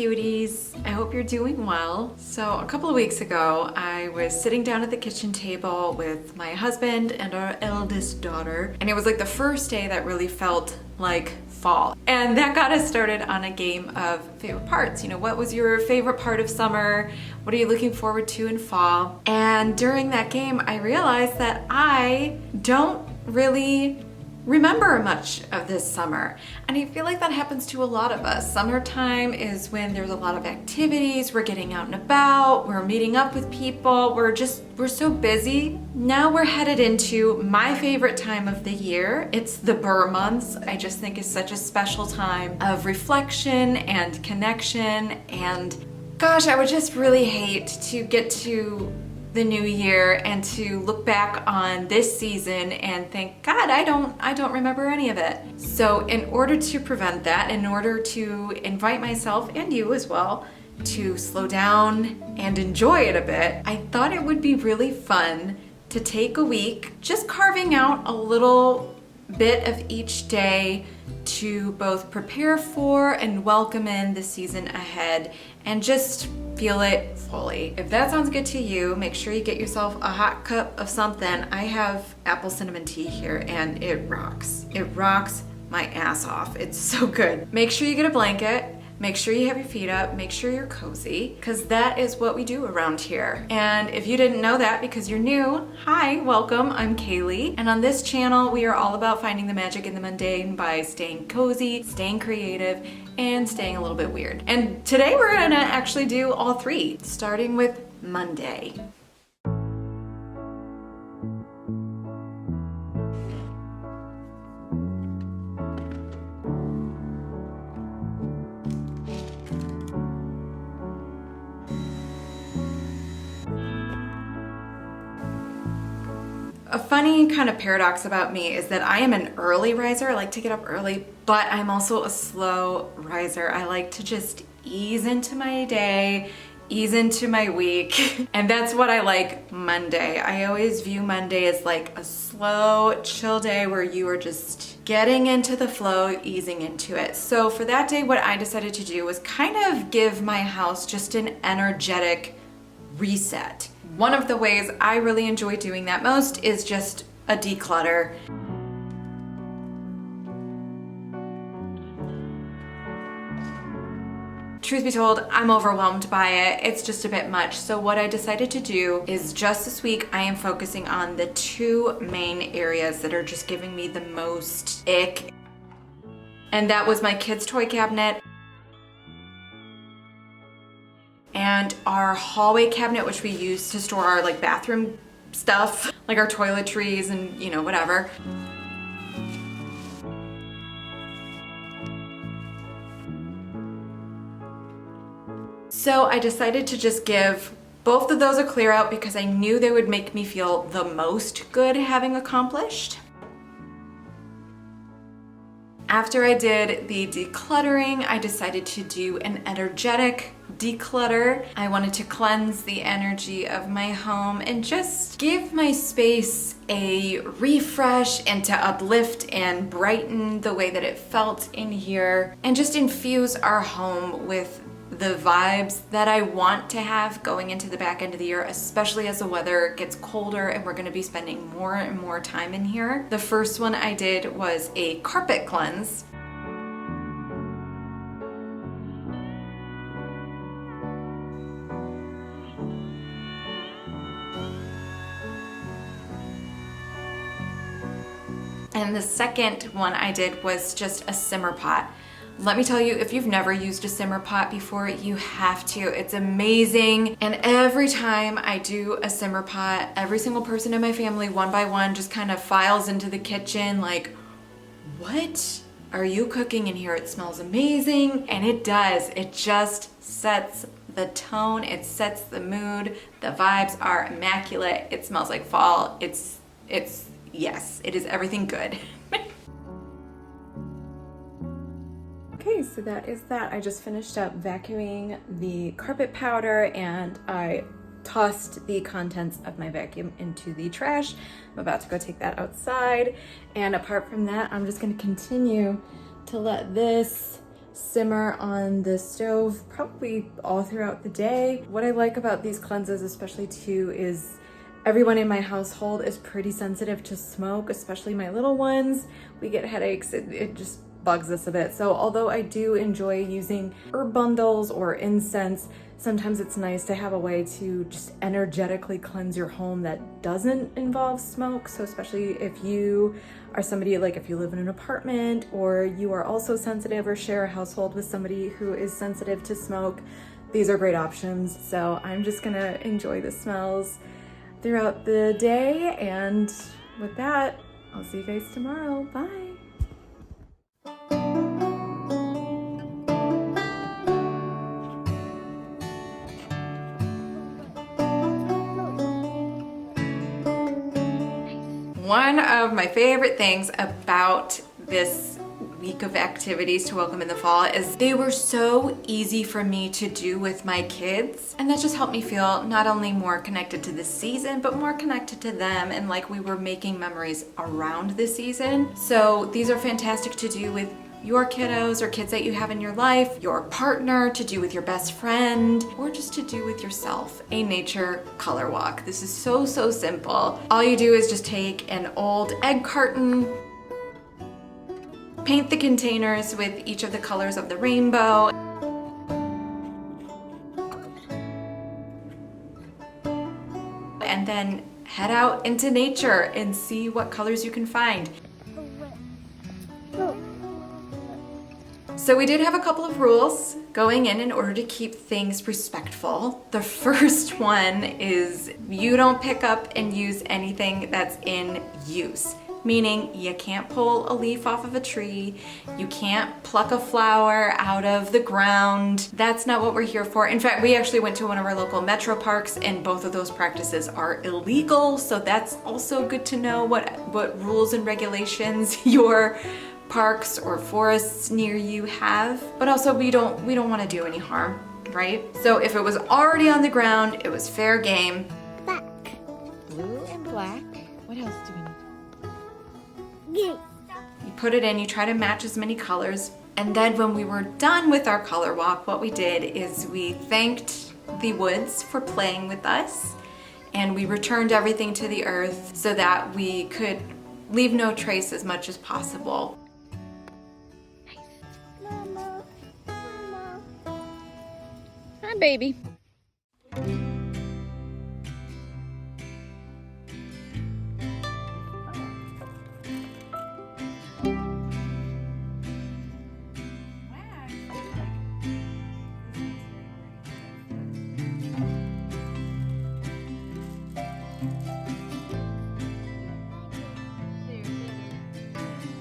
cuties. I hope you're doing well. So a couple of weeks ago, I was sitting down at the kitchen table with my husband and our eldest daughter, and it was like the first day that really felt like fall. And that got us started on a game of favorite parts. You know, what was your favorite part of summer? What are you looking forward to in fall? And during that game, I realized that I don't really remember much of this summer. And I feel like that happens to a lot of us. Summertime is when there's a lot of activities, we're getting out and about, we're meeting up with people, we're so busy. Now we're headed into my favorite time of the year. It's the Burr months. I just think it's such a special time of reflection and connection, and gosh, I would just really hate to get to the new year and to look back on this season and think, God, I don't remember any of it. So in order to prevent that, in order to invite myself and you as well to slow down and enjoy it a bit, I thought it would be really fun to take a week just carving out a little bit of each day to both prepare for and welcome in the season ahead and just feel it fully. If that sounds good to you, make sure you get yourself a hot cup of something. I have apple cinnamon tea here and it rocks. It rocks my ass off. It's so good. Make sure you get a blanket. Make sure you have your feet up, make sure you're cozy, because that is what we do around here. And if you didn't know that because you're new, hi, welcome, I'm Kaylee. And on this channel, we are all about finding the magic in the mundane by staying cozy, staying creative, and staying a little bit weird. And today we're gonna actually do all three, starting with Monday. A funny kind of paradox about me is that I am an early riser. I like to get up early, but I'm also a slow riser. I like to just ease into my day, ease into my week, and that's what I like Monday. I always view Monday as like a slow, chill day where you are just getting into the flow, easing into it. So for that day, what I decided to do was kind of give my house just an energetic reset. One of the ways I really enjoy doing that most is just a declutter. Truth be told, I'm overwhelmed by it. It's just a bit much. So what I decided to do is just this week, I am focusing on the two main areas that are just giving me the most ick. And that was my kids' toy cabinet and our hallway cabinet, which we use to store our like bathroom stuff, like our toiletries and you know, whatever. So I decided to just give both of those a clear out because I knew they would make me feel the most good having accomplished. After I did the decluttering, I decided to do an energetic declutter. I wanted to cleanse the energy of my home and just give my space a refresh and to uplift and brighten the way that it felt in here and just infuse our home with the vibes that I want to have going into the back end of the year, especially as the weather gets colder and we're gonna be spending more and more time in here. The first one I did was a carpet cleanse. And the second one I did was just a simmer pot. Let me tell you, if you've never used a simmer pot before, you have to. It's amazing. And every time I do a simmer pot, every single person in my family, one by one, just kind of files into the kitchen like, what are you cooking in here? It smells amazing. And it does. It just sets the tone. It sets the mood. The vibes are immaculate. It smells like fall. Yes, it is everything good. Okay, so that is that. I just finished up vacuuming the carpet powder and I tossed the contents of my vacuum into the trash. I'm about to go take that outside. And apart from that, I'm just gonna continue to let this simmer on the stove probably all throughout the day. What I like about these cleanses especially too is everyone in my household is pretty sensitive to smoke, especially my little ones. We get headaches, it just bugs us a bit. So although I do enjoy using herb bundles or incense, sometimes it's nice to have a way to just energetically cleanse your home that doesn't involve smoke. So especially if you are somebody, like if you live in an apartment or you are also sensitive or share a household with somebody who is sensitive to smoke, these are great options. So I'm just gonna enjoy the smells throughout the day, and with that, I'll see you guys tomorrow. Bye. One of my favorite things about this week of activities to welcome in the fall is they were so easy for me to do with my kids, and that just helped me feel not only more connected to the season but more connected to them, and like we were making memories around the season. So these are fantastic to do with your kiddos or kids that you have in your life, your partner, to do with your best friend, or just to do with yourself. A nature color walk. This is so simple. All you do is just take an old egg carton, paint the containers with each of the colors of the rainbow, and then head out into nature and see what colors you can find. So we did have a couple of rules going in order to keep things respectful. The first one is you don't pick up and use anything that's in use. Meaning you can't pull a leaf off of a tree, you can't pluck a flower out of the ground. That's not what we're here for. In fact, we actually went to one of our local metro parks and both of those practices are illegal. So that's also good to know what rules and regulations your parks or forests near you have. But also we don't want to do any harm, right? So if it was already on the ground, it was fair game. Black. Blue and black. What else do we need? Green. You put it in, you try to match as many colors. And then when we were done with our color walk, what we did is we thanked the woods for playing with us, and we returned everything to the earth so that we could leave no trace as much as possible. Mama. Mama. Hi, baby.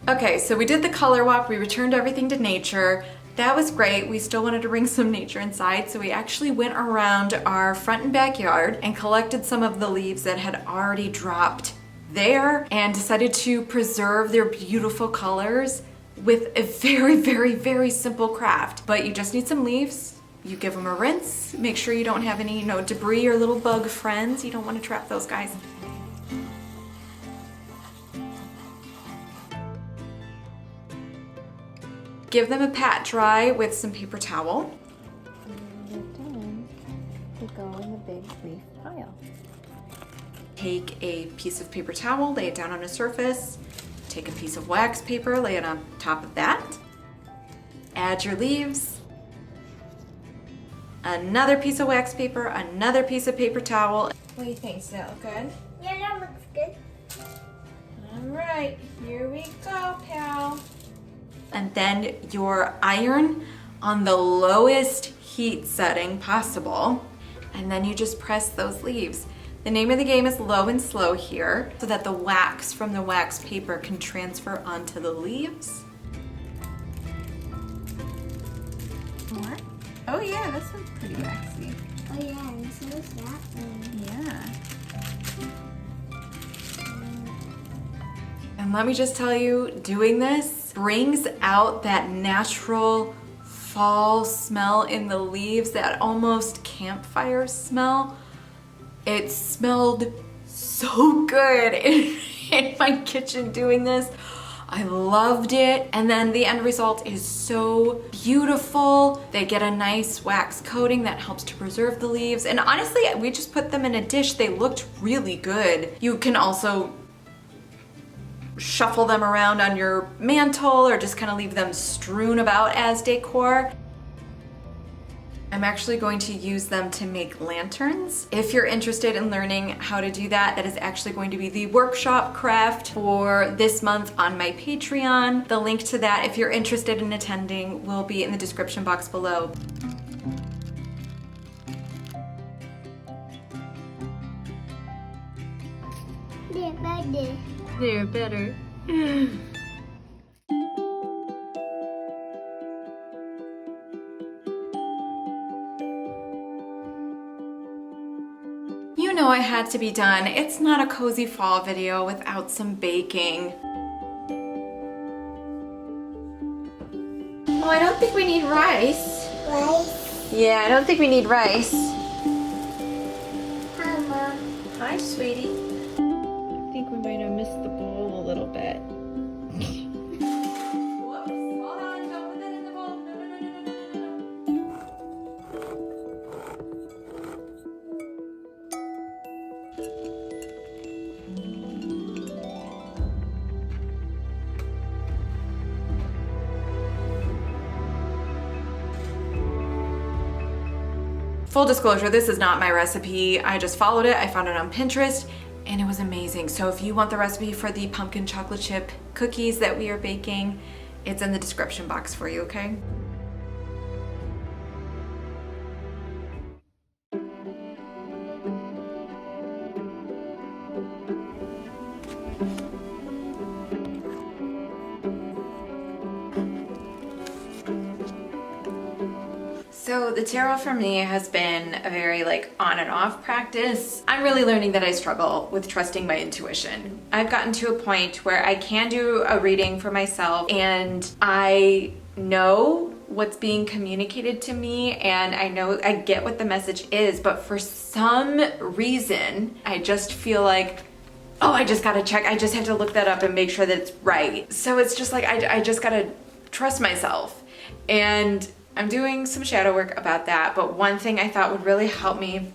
Okay, so we did the color walk, we returned everything to nature. That was great. We still wanted to bring some nature inside, so we actually went around our front and backyard and collected some of the leaves that had already dropped there and decided to preserve their beautiful colors with a very simple craft. But you just need some leaves, you give them a rinse, make sure you don't have any, debris or little bug friends. You don't want to trap those guys. Give them a pat dry with some paper towel. And they're done. They go in the big leaf pile. Take a piece of paper towel, lay it down on a surface. Take a piece of wax paper, lay it on top of that. Add your leaves. Another piece of wax paper, another piece of paper towel. What do you think? Does that look good? Yeah, that looks good. All right, here we go, pal. And then your iron on the lowest heat setting possible. And then you just press those leaves. The name of the game is low and slow here, so that the wax from the wax paper can transfer onto the leaves. More? Oh yeah, this one's pretty waxy. Oh yeah, and so is that one. Yeah. And let me just tell you, doing this brings out that natural fall smell in the leaves, that almost campfire smell. It smelled so good in my kitchen doing this. I loved it. And then the end result is so beautiful. They get a nice wax coating that helps to preserve the leaves. And honestly, we just put them in a dish. They looked really good. You can also shuffle them around on your mantle or just kind of leave them strewn about as decor. I'm actually going to use them to make lanterns. If you're interested in learning how to do that, that is actually going to be the workshop craft for this month on my Patreon. The link to that, if you're interested in attending, will be in the description box below. They're better. They're better. You know I had to be done. It's not a cozy fall video without some baking. Oh, I don't think we need rice. Rice. Yeah, I don't think we need rice. Hi, Mom. Hi, sweetie. I think we might have missed the bowl a little bit. Whoops, hold on, don't put that in the bowl. No. Full disclosure, this is not my recipe. I just followed it. I found it on Pinterest and it was amazing. So if you want the recipe for the pumpkin chocolate chip cookies that we are baking, it's in the description box for you, okay? So the tarot for me has been a very on and off practice. I'm really learning that I struggle with trusting my intuition. I've gotten to a point where I can do a reading for myself and I know what's being communicated to me and I get what the message is, but for some reason, I just feel like, oh, I just gotta check. I just have to look that up and make sure that it's right. So it's just like, I just gotta trust myself. And I'm doing some shadow work about that, but one thing I thought would really help me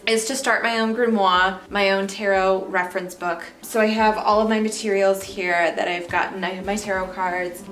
is to start my own grimoire, my own tarot reference book. So I have all of my materials here that I've gotten. I have my tarot cards.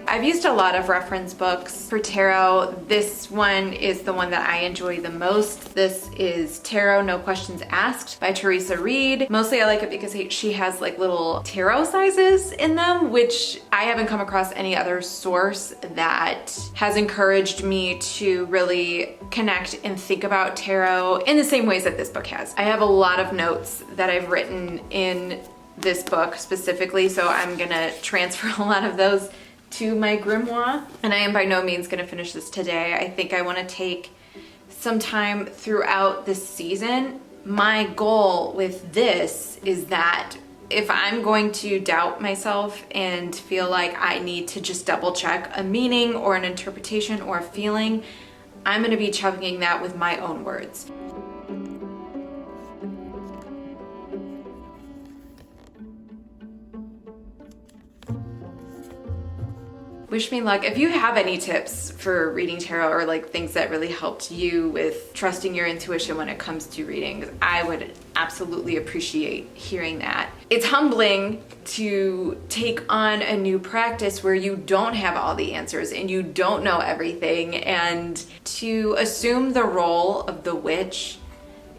I've used a lot of reference books for tarot. This one is the one that I enjoy the most. This is Tarot No Questions Asked by Teresa Reed. Mostly I like it because she has little tarot sizes in them, which I haven't come across any other source that has encouraged me to really connect and think about tarot in the same ways that this book has. I have a lot of notes that I've written in this book specifically, so I'm gonna transfer a lot of those to my grimoire, and I am by no means going to finish this today. I think I want to take some time throughout this season. My goal with this is that if I'm going to doubt myself and feel like I need to just double check a meaning or an interpretation or a feeling, I'm going to be chunking that with my own words. Wish me luck. If you have any tips for reading tarot or things that really helped you with trusting your intuition when it comes to readings, I would absolutely appreciate hearing that. It's humbling to take on a new practice where you don't have all the answers and you don't know everything, and to assume the role of the witch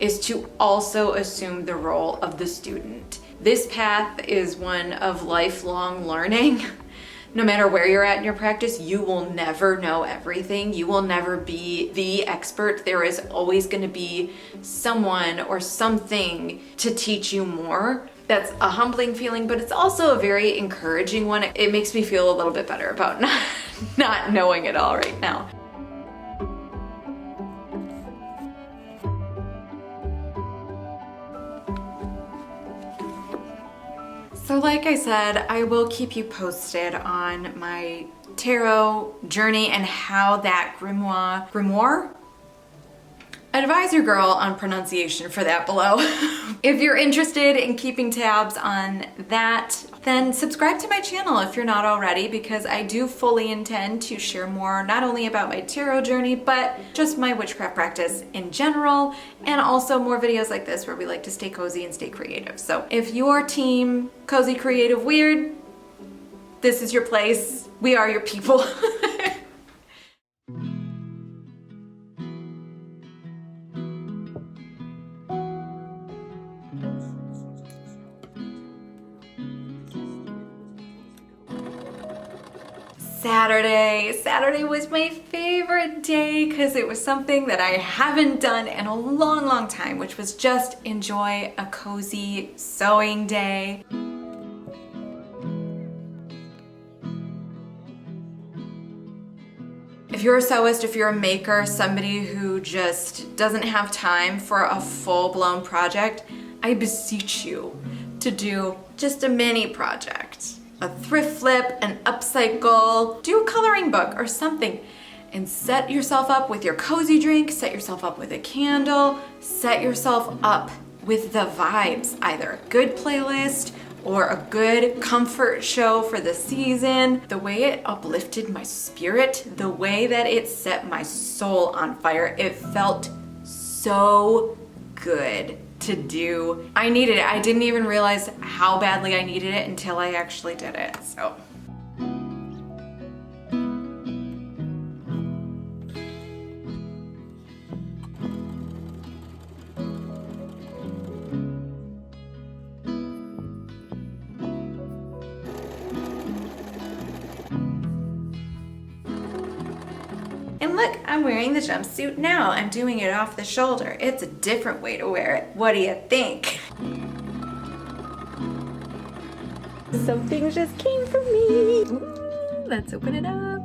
is to also assume the role of the student. This path is one of lifelong learning. No matter where you're at in your practice, you will never know everything. You will never be the expert. There is always going to be someone or something to teach you more. That's a humbling feeling, but it's also a very encouraging one. It makes me feel a little bit better about not knowing it all right now. So like I said, I will keep you posted on my tarot journey and how that grimoire? Advise your girl on pronunciation for that below. If you're interested in keeping tabs on that, then subscribe to my channel if you're not already, because I do fully intend to share more, not only about my tarot journey, but just my witchcraft practice in general, and also more videos like this where we like to stay cozy and stay creative. So if you're team cozy, creative, weird, this is your place. We are your people. Saturday was my favorite day because it was something that I haven't done in a long time, which was just enjoy a cozy sewing day. If you're a sewist, if you're a maker, somebody who just doesn't have time for a full-blown project, I beseech you to do just a mini project. A thrift flip, an upcycle, do a coloring book or something, and set yourself up with your cozy drink, set yourself up with a candle, set yourself up with the vibes, either a good playlist or a good comfort show for the season. The way it uplifted my spirit, the way that it set my soul on fire, it felt so good to do. I needed it. I didn't even realize how badly I needed it until I actually did it. So. And look, I'm wearing the jumpsuit now. I'm doing it off the shoulder. It's a different way to wear it. What do you think? Some things just came from me. Let's open it up.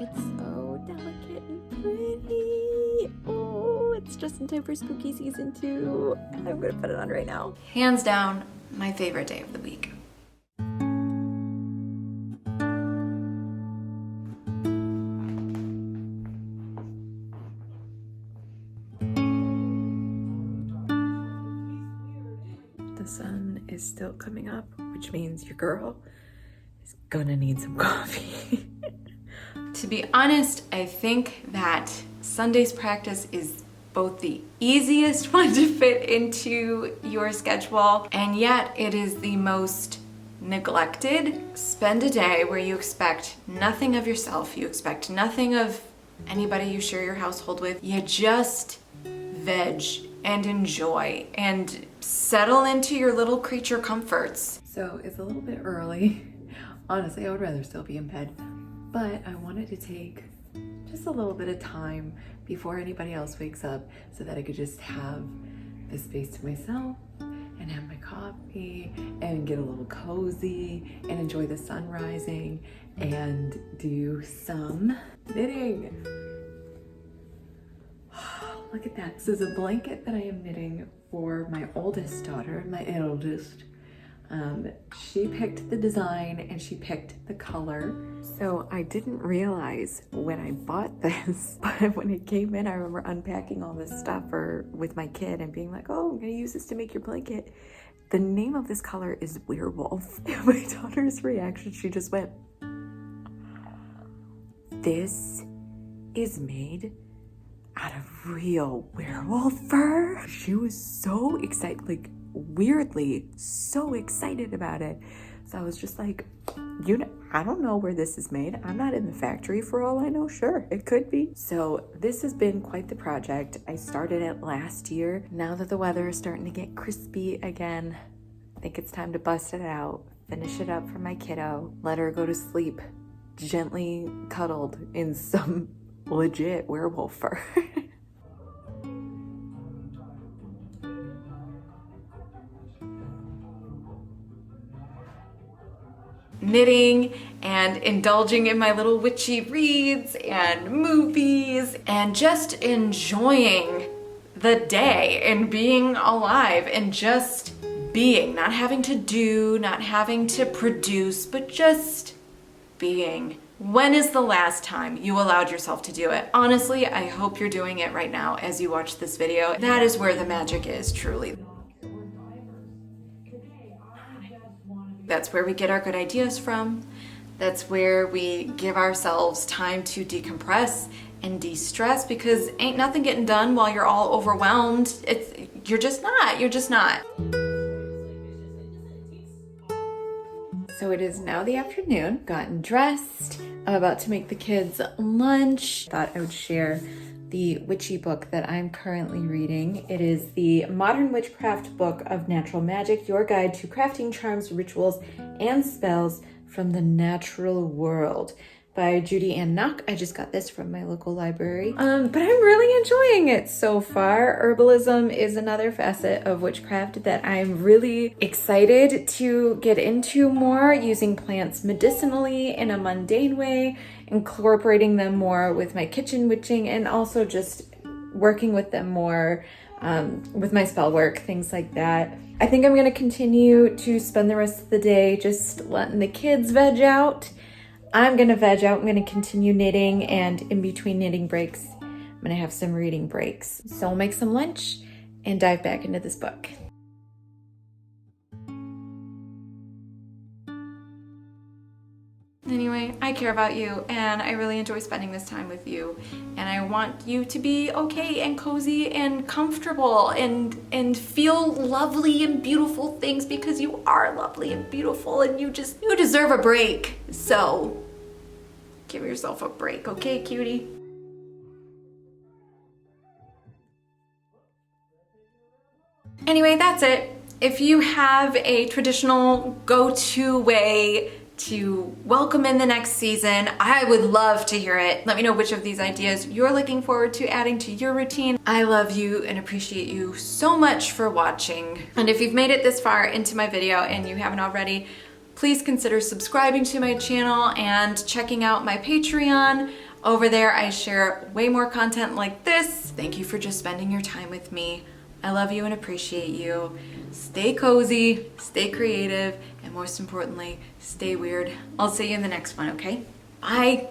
It's so delicate and pretty. Oh, it's just in time for spooky season 2. I'm gonna put it on right now. Hands down, my favorite day of the week. The sun is still coming up, which means your girl is gonna need some coffee. To be honest, I think that Sunday's practice is both the easiest one to fit into your schedule, and yet it is the most neglected. Spend a day where you expect nothing of yourself, you expect nothing of anybody you share your household with. You just veg and enjoy and settle into your little creature comforts. So it's a little bit early. Honestly, I would rather still be in bed, but I wanted to take just a little bit of time before anybody else wakes up so that I could just have the space to myself and have my coffee and get a little cozy and enjoy the sun rising and do some knitting. Look at that. This is a blanket that I am knitting for my oldest daughter, my eldest. She picked the design and she picked the color. So I didn't realize when I bought this, but when it came in, I remember unpacking all this stuff with my kid and being like, oh, I'm gonna use this to make your blanket. The name of this color is werewolf. And my daughter's reaction, she just went, this is made out of real werewolf fur. She was so excited, like weirdly so excited about it. So I was just like, I don't know where this is made. I'm not in the factory for all I know. Sure, it could be. So this has been quite the project. I started it last year. Now that the weather is starting to get crispy again, I think it's time to bust it out, finish it up for my kiddo, let her go to sleep, gently cuddled in some legit werewolf fur. Knitting and indulging in my little witchy reads and movies and just enjoying the day and being alive and just being, not having to do, not having to produce, but just being. When is the last time you allowed yourself to do it? Honestly, I hope you're doing it right now as you watch this video. That is where the magic is, truly. That's where we get our good ideas from. That's where we give ourselves time to decompress and de-stress, because ain't nothing getting done while you're all overwhelmed. You're just not. So it is now the afternoon, gotten dressed. I'm about to make the kids lunch. Thought I would share the Witchy book that I'm currently reading. It is the Modern Witchcraft Book of Natural Magic, your guide to crafting charms, rituals, and spells from the natural world, by Judy Ann Nock. I just got this from my local library. But I'm really enjoying it so far. Herbalism is another facet of witchcraft that I'm really excited to get into more, using plants medicinally in a mundane way, incorporating them more with my kitchen witching, and also just working with them more with my spell work, things like that. I think I'm gonna continue to spend the rest of the day just letting the kids veg out. I'm gonna veg out. I'm gonna continue knitting, and in between knitting breaks, I'm gonna have some reading breaks. So I'll make some lunch and dive back into this book. Anyway, I care about you, and I really enjoy spending this time with you, and I want you to be okay and cozy and comfortable and feel lovely and beautiful things, because you are lovely and beautiful, and you deserve a break. So give yourself a break, okay, cutie? Anyway, that's it. If you have a traditional go-to way to welcome in the next season, I would love to hear it. Let me know which of these ideas you're looking forward to adding to your routine. I love you and appreciate you so much for watching. And if you've made it this far into my video and you haven't already, please consider subscribing to my channel and checking out my Patreon. Over there, I share way more content like this. Thank you for just spending your time with me. I love you and appreciate you. Stay cozy, stay creative, and most importantly, stay weird. I'll see you in the next one, okay? Bye.